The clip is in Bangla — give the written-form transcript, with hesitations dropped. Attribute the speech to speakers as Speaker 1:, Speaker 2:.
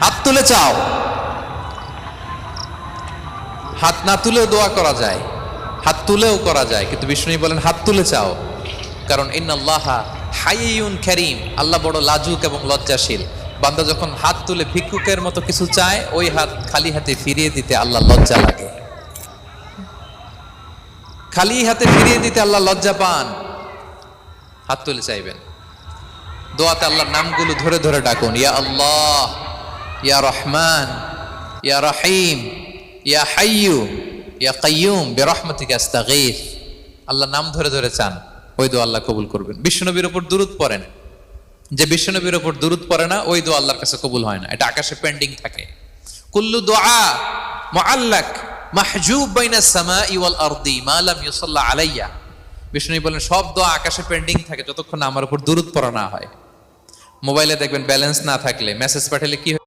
Speaker 1: হাত তুলে চাও, হাত না তুলেও দোয়া করা যায়, হাত তুলেও করা যায়, কিন্তু বিষ্ণু বলেন হাত তুলে চাও, কারণ ইন্নাল্লাহা হাইয়ুন কারীম, আল্লাহ বড় লাজুক এবং লজ্জাশীল। বান্দা যখন হাত তুলে ভিক্ষুকের মতো কিছু চায়, ওই হাত খালি হাতে ফিরিয়ে দিতে আল্লাহ লজ্জা লাগে, খালি হাতে ফিরিয়ে দিতে আল্লাহ লজ্জা পান। হাত তুলে চাইবেন, দোয়াতে আল্লাহর নামগুলো ধরে ধরে ডাকুন, ইয়া আল্লাহ, ইয়া রহমান, ইয়া রহিম, ইয়া হাইয়ু, ইয়া কাইয়ুম বিরহমাতিকা আস্তাগীথ। আল্লাহর নাম ধরে ধরে চান, ওই দোয়া আল্লাহ কবুল করবেন। বিশ্বনবীর উপর দুরূদ পড়েন, যে বিশ্বনবীর উপর দুরূদ পড়ে না, ওই দোয়া আল্লাহর কাছে কবুল হয় না, এটা আকাশে পেন্ডিং থাকে। কুল্লু দুআ মুআল্লাক মাহজুব বাইনাস সামাই ওয়াল আরদি মা লাম ইউসাল্লা আলাইয়া। বিষ্ণু বলেন সব দোয়া আকাশে পেন্ডিং থাকে যতক্ষণ আমার উপর দুরূদ পড়া না হয়। মোবাইলে দেখবেন ব্যালেন্স না থাকলে মেসেজ পাঠালে কি